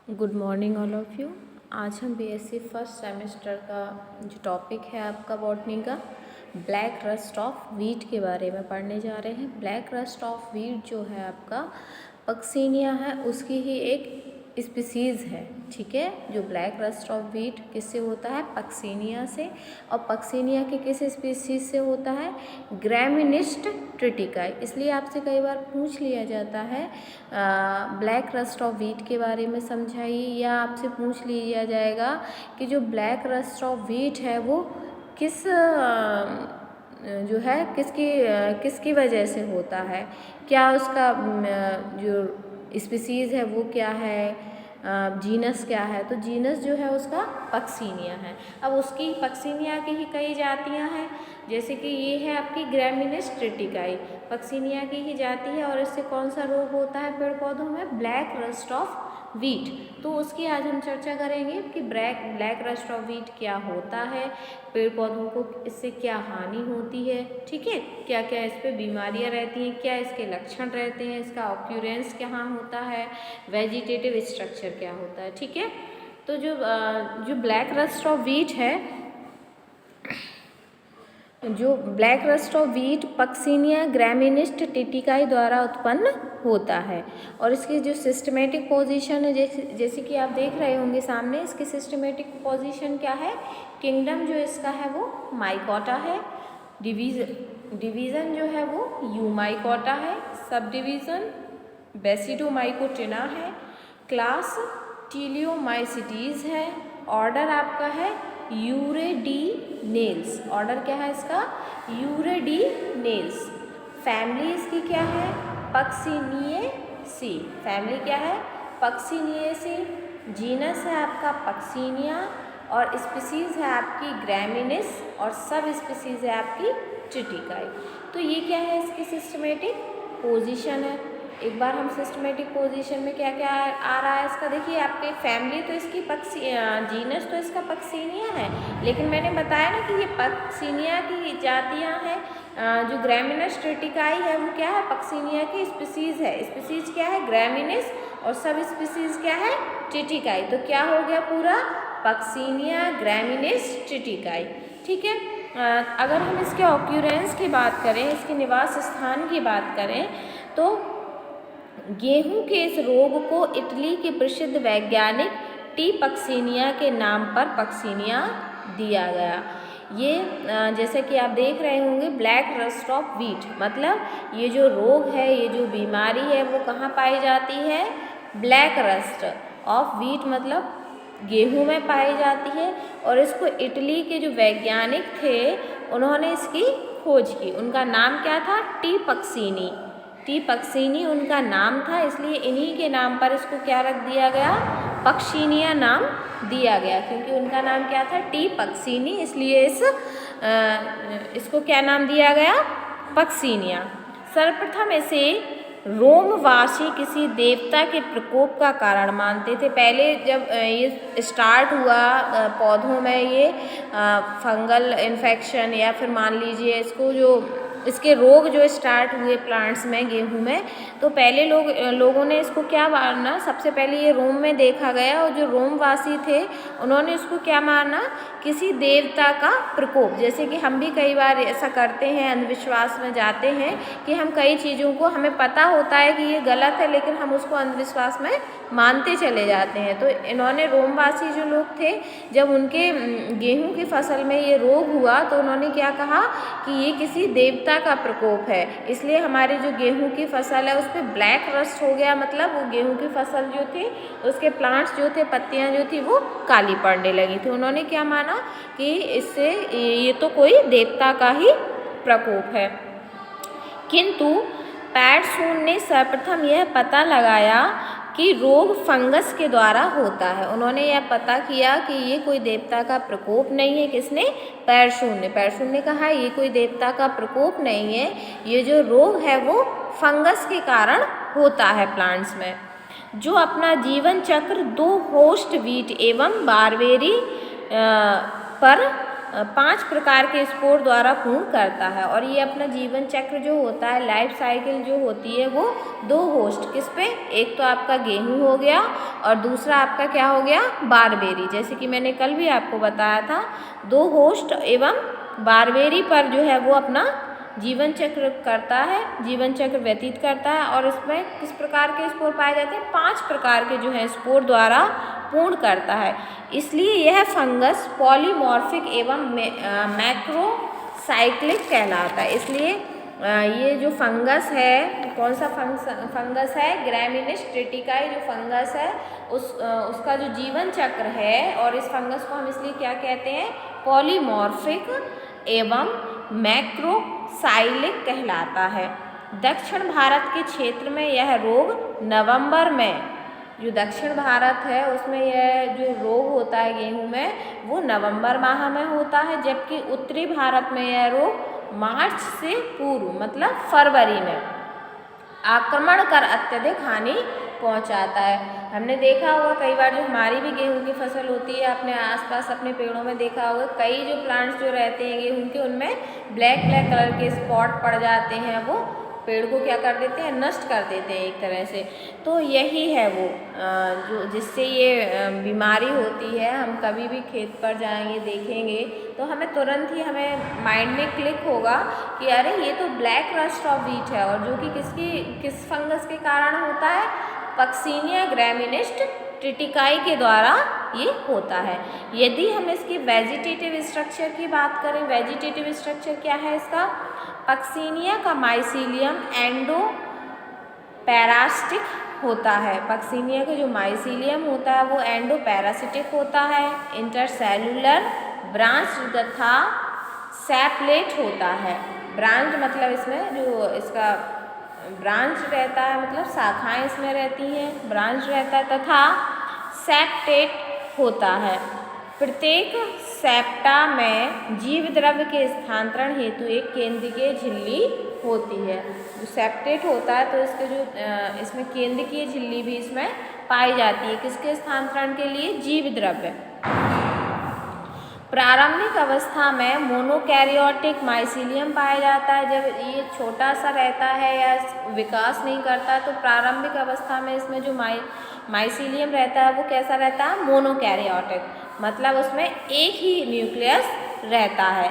Good morning all of you. आज हम BSc first semester का जो टॉपिक है आपका बॉटनी का ब्लैक रस्ट ऑफ वीट के बारे में पढ़ने जा रहे हैं। ब्लैक रस्ट ऑफ वीट जो है आपका पक्सीनिया है, उसकी ही एक स्पीसीज़ है। ठीक है, जो ब्लैक रस्ट ऑफ वीट किससे होता है? पक्सीनिया से। और पक्सीनिया के किस स्पीसीज़ से होता है? ग्रैमिनिस्ट ट्रिटिकाई। इसलिए आपसे कई बार पूछ लिया जाता है ब्लैक रस्ट ऑफ वीट के बारे में समझाइए, या आपसे पूछ लिया जाएगा कि जो ब्लैक रस्ट ऑफ वीट है वो किस जो है किसकी वजह से होता है, क्या उसका जो स्पीसीज़ है वो क्या है, जीनस क्या है। तो जीनस जो है उसका पक्सीनिया है। अब उसकी पक्सीनिया की ही कई जातियां हैं, जैसे कि ये है आपकी ग्रैमिनिस ट्रिटिकाई, पक्सीनिया की ही जाति है। और इससे कौन सा रोग होता है पेड़ पौधों में? Black rust of wheat. तो उसकी आज हम चर्चा करेंगे कि ब्लैक रस्ट ऑफ वीट क्या होता है, पेड़ पौधों को इससे क्या हानि होती है, ठीक है, क्या क्या इस पर बीमारियां रहती हैं, क्या इसके लक्षण रहते हैं, इसका ऑक्यूरेंस कहाँ होता है, वेजिटेटिव स्ट्रक्चर क्या होता है। ठीक है, तो जो ब्लैक रस्ट ऑफ वीट है, जो black rust of wheat Puccinia graminis tritici द्वारा उत्पन्न होता है। और इसकी जो सिस्टमेटिक पोजीशन है, जैसे कि आप देख रहे होंगे सामने, इसकी सिस्टमेटिक पोजीशन क्या है? किंगडम जो इसका है वो माइकोटा है, डिवीज़न जो है वो यूमाइकोटा है, सब डिवीज़न बेसिडोमाइकोटिना है, क्लास टीलियोमाइसिटीज़ है, ऑर्डर आपका है यूरेडीनेल्स। ऑर्डर क्या है इसका? यूरेडीनेल्स। फैमिली इसकी क्या है? पक्सीनिएसी। फैमिली क्या है? पक्सीनिएसी। जीनस है आपका पक्सीनिया, और स्पीसीज़ है आपकी ग्रैमिनिस, और सब स्पीसीज़ है आपकी ट्रिटिकाई। तो ये क्या है? इसकी सिस्टमेटिक पोजीशन है। एक बार हम सिस्टमेटिक पोजीशन में क्या क्या आ रहा है इसका देखिए। आपके फैमिली तो इसकी जीनस तो इसका पक्सीनिया है, लेकिन मैंने बताया ना कि ये पक्सीनिया की जातियां हैं। जो ग्रैमिनस ट्रिटिकाई है वो क्या है? पक्सीनिया की स्पीसीज़ है। स्पीसीज़ क्या है? ग्रैमिनिस, और सब स्पीसीज़ क्या है? ट्रिटिकाई। तो क्या हो गया पूरा? पक्सीनिया ग्रैमिनिस ट्रिटिकाई। ठीक है, अगर हम इसके ऑक्यूरेंस की बात करें, इसके निवास स्थान की बात करें, तो गेहूं के इस रोग को इटली के प्रसिद्ध वैज्ञानिक टी पक्सीनिया के नाम पर पक्सीनिया दिया गया। ये जैसे कि आप देख रहे होंगे ब्लैक रस्ट ऑफ वीट, मतलब ये जो रोग है, ये जो बीमारी है वो कहाँ पाई जाती है? ब्लैक रस्ट ऑफ वीट मतलब गेहूं में पाई जाती है। और इसको इटली के जो वैज्ञानिक थे उन्होंने इसकी खोज की। उनका नाम क्या था? टी पक्सीनी। टी पक्सीनी उनका नाम था, इसलिए इन्हीं के नाम पर इसको क्या रख दिया गया? पक्सीनिया नाम दिया गया, क्योंकि उनका नाम क्या था? टी पक्सीनी, इसलिए इसको क्या नाम दिया गया? पक्सीनिया। सर्वप्रथम इसे रोमवासी किसी देवता के प्रकोप का कारण मानते थे। पहले जब ये स्टार्ट हुआ पौधों में ये फंगल इन्फेक्शन, या फिर मान लीजिए इसको जो इसके रोग जो स्टार्ट हुए प्लांट्स में, गेहूं में, तो पहले लोगों ने इसको क्या माना? सबसे पहले ये रोम में देखा गया, और जो रोमवासी थे उन्होंने इसको क्या माना? किसी देवता का प्रकोप। जैसे कि हम भी कई बार ऐसा करते हैं, अंधविश्वास में जाते हैं कि हम कई चीज़ों को, हमें पता होता है कि ये गलत है, लेकिन हम उसको अंधविश्वास में मानते चले जाते हैं। तो इन्होंने, रोमवासी जो लोग थे, जब उनके गेहूं की फसल में ये रोग हुआ तो उन्होंने क्या कहा कि ये किसी देवता का प्रकोप है, इसलिए हमारी जो गेहूं की फसल है उस पर ब्लैक रस्ट हो गया। मतलब वो गेहूं की फसल जो थी, उसके प्लांट्स जो थे, पत्तियां जो थी वो काली पड़ने लगी थी। उन्होंने क्या माना कि इससे ये तो कोई देवता का ही प्रकोप है। किंतु पैटसून ने सर्वप्रथम यह पता लगाया कि रोग फंगस के द्वारा होता है। उन्होंने यह पता किया कि ये कोई देवता का प्रकोप नहीं है। किसने? पैटसून ने कहा ये कोई देवता का प्रकोप नहीं है, ये जो रोग है वो फंगस के कारण होता है प्लांट्स में, जो अपना जीवन चक्र 2 होस्ट वीट एवं बारबेरी पर 5 प्रकार के स्पोर द्वारा पूर्ण करता है। और ये अपना जीवन चक्र जो होता है, लाइफ साइकिल जो होती है, वो 2 होस्ट किस पे, एक तो आपका गेहूँ हो गया और दूसरा आपका क्या हो गया, बारबेरी। जैसे कि मैंने कल भी आपको बताया था, 2 होस्ट एवं बारबेरी पर जो है वो अपना जीवन चक्र करता है, जीवन चक्र व्यतीत करता है। और इसमें किस प्रकार के स्पोर पाए जाते हैं, 5 प्रकार के जो है स्पोर द्वारा पूर्ण करता है। इसलिए यह फंगस पॉलीमॉर्फिक एवं मैक्रोसाइक्लिक कहलाता है। इसलिए ये जो फंगस है, कौन सा फंगस है, ग्रैमिनीस ट्रिटिकाई जो फंगस है, उसका जो जीवन चक्र है, और इस फंगस को हम इसलिए क्या कहते हैं, पॉलीमॉर्फिक एवं मैक्रोसाइक्लिक कहलाता है। दक्षिण भारत के क्षेत्र में यह रोग नवंबर में, जो दक्षिण भारत है उसमें यह जो रोग होता है गेहूं में, वो नवंबर माह में होता है, जबकि उत्तरी भारत में यह रोग मार्च से पूर्व मतलब फरवरी में आक्रमण कर अत्यधिक हानि पहुंचाता है। हमने देखा होगा कई बार, जो हमारी भी गेहूं की फसल होती है, अपने आसपास अपने पेड़ों में देखा होगा, कई जो प्लांट्स जो रहते हैं गेहूं के, उनमें ब्लैक ब्लैक कलर के स्पॉट पड़ जाते हैं, वो पेड़ को क्या कर देते हैं, नष्ट कर देते हैं एक तरह से। तो यही है वो जो जिससे ये बीमारी होती है। हम कभी भी खेत पर जाएंगे देखेंगे तो हमें तुरंत ही हमें माइंड में क्लिक होगा कि अरे ये तो ब्लैक रस्ट ऑफ व्हीट है, और जो कि किस फंगस के कारण होता है, पक्सीनिया ग्रैमिनिस्ट ट्रिटिकाई के द्वारा ये होता है। यदि हम इसकी वेजिटेटिव स्ट्रक्चर की बात करें, वेजिटेटिव स्ट्रक्चर क्या है इसका, पक्सीनिया का माइसीलियम एंडो पैरासिटिक होता है। पक्सीनिया का जो माइसीलियम होता है वो एंडो पैरासिटिक होता है, इंटरसेलुलर ब्रांच तथा सेपलेट होता है। ब्रांच मतलब इसमें जो इसका ब्रांच रहता है, मतलब शाखाएं इसमें रहती हैं, ब्रांच रहता है, तथा सेप्टेट होता है। प्रत्येक सेप्टा में जीव द्रव्य के स्थानांतरण हेतु एक केंद्रीय झिल्ली होती है। जो सेप्टेट होता है तो इसके जो इसमें केंद्रीय झिल्ली भी इसमें पाई जाती है, किसके स्थानांतरण के लिए, जीव द्रव्य। प्रारंभिक अवस्था में मोनोकैरियोटिक माइसीलियम पाया जाता है। जब ये छोटा सा रहता है या विकास नहीं करता, तो प्रारंभिक अवस्था में इसमें जो माइसीलियम रहता है वो कैसा रहता है, मोनोकैरियोटिक, मतलब उसमें एक ही न्यूक्लियस रहता है,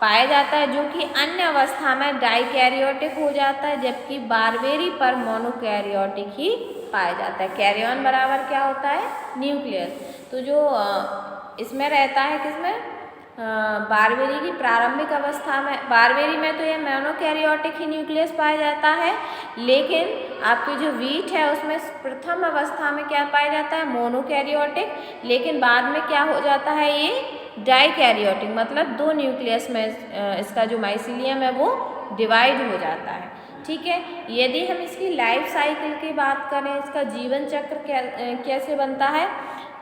पाया जाता है, जो कि अन्य अवस्था में डाइकैरियोटिक हो जाता है, जबकि बारबेरी पर मोनोकैरियोटिक ही पाया जाता है। कैरियन बराबर क्या होता है, न्यूक्लियस। तो जो इसमें रहता है किसमें, बारबेरी की प्रारंभिक अवस्था में, बारबेरी में तो ये मोनोकैरियोटिक ही न्यूक्लियस पाया जाता है, लेकिन आपकी जो व्हीट है उसमें प्रथम अवस्था में क्या पाया जाता है, मोनोकैरियोटिक, लेकिन बाद में क्या हो जाता है, ये डाइकैरियोटिक, मतलब 2 न्यूक्लियस में इसका जो माइसीलियम है वो डिवाइड हो जाता है। ठीक है। यदि हम इसकी लाइफ साइकिल की बात करें, इसका जीवन चक्र कैसे बनता है,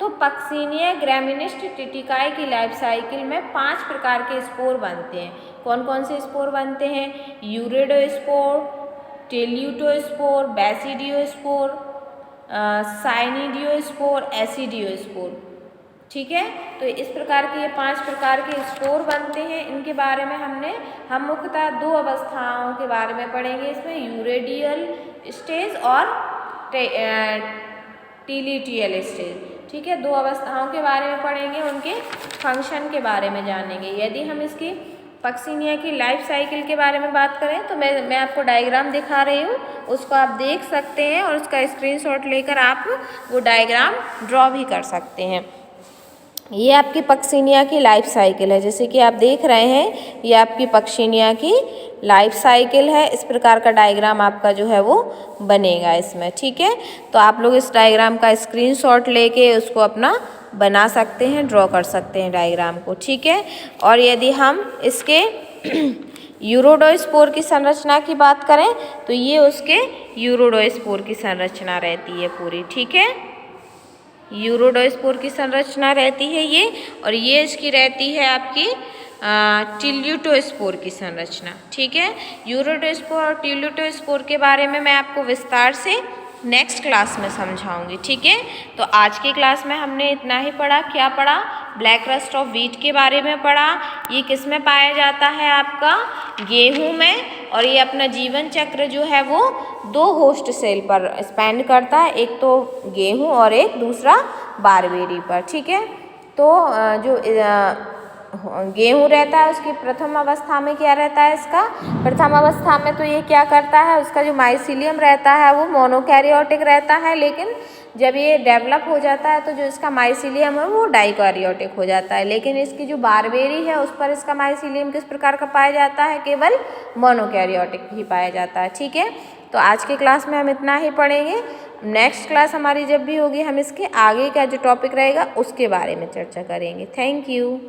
तो पक्सीनिया ग्रैमिनिस्ट ट्रिटिकाई की लाइफ साइकिल में 5 प्रकार के स्पोर बनते हैं। कौन कौन से स्पोर बनते हैं, यूरिडोस्पोर, टेल्यूटोस्पोर, बेसिडियोस्पोर, साइनिडियोस्पोर, एसिडियोस्पोर। ठीक है। तो इस प्रकार के ये 5 प्रकार के स्पोर बनते हैं। इनके बारे में हम मुख्यतः 2 अवस्थाओं के बारे में पढ़ेंगे इसमें, यूरेडियल स्टेज और टीलिटियल स्टेज। ठीक है, 2 अवस्थाओं के बारे में पढ़ेंगे, उनके फंक्शन के बारे में जानेंगे। यदि हम इसकी पक्सीनिया की लाइफ साइकिल के बारे में बात करें तो मैं आपको डायग्राम दिखा रही हूँ, उसको आप देख सकते हैं और उसका स्क्रीनशॉट लेकर आप वो डायग्राम ड्रॉ भी कर सकते हैं। ये आपकी पक्सीनिया की लाइफ साइकिल है, जैसे कि आप देख रहे हैं, ये आपकी पक्सीनिया की लाइफ साइकिल है। इस प्रकार का डायग्राम आपका जो है वो बनेगा इसमें। ठीक है, तो आप लोग इस डायग्राम का स्क्रीनशॉट लेके उसको अपना बना सकते हैं, ड्रॉ कर सकते हैं डायग्राम को। ठीक है, और यदि हम इसके यूरोडोस्पोर की संरचना की बात करें तो ये उसके यूरोडोस्पोर की संरचना रहती है पूरी। ठीक है, यूरोडोस्पोर की संरचना रहती है ये, और ये इसकी रहती है आपकी टिल्यूटोस्पोर की संरचना। ठीक है, यूरोडोस्पोर और टिल्यूटोस्पोर के बारे में मैं आपको विस्तार से नेक्स्ट क्लास में समझाऊंगी। ठीक है, तो आज की क्लास में हमने इतना ही पढ़ा। क्या पढ़ा, ब्लैक रस्ट ऑफ व्हीट के बारे में पढ़ा। ये किस में पाया जाता है आपका गेहूं में, और ये अपना जीवन चक्र जो है वो 2 होस्ट सेल पर स्पेंड करता है, एक तो गेहूं और एक दूसरा बारबेरी पर। ठीक है, तो जो गेहूं रहता है उसकी प्रथम अवस्था में क्या रहता है, इसका प्रथम अवस्था में तो ये क्या करता है, उसका जो माइसीलियम रहता है वो मोनोकैरियोटिक रहता है, लेकिन जब ये डेवलप हो जाता है तो जो इसका माइसीलियम है वो डाइकैरियोटिक हो जाता है। लेकिन इसकी जो बारबेरी है उस पर इसका माइसीलियम किस प्रकार का पाया जाता है, केवल मोनोकैरियोटिक ही पाया जाता है। ठीक है, तो आज के क्लास में हम इतना ही पढ़ेंगे। नेक्स्ट क्लास हमारी जब भी होगी हम इसके आगे का जो टॉपिक रहेगा उसके बारे में चर्चा करेंगे। Thank you.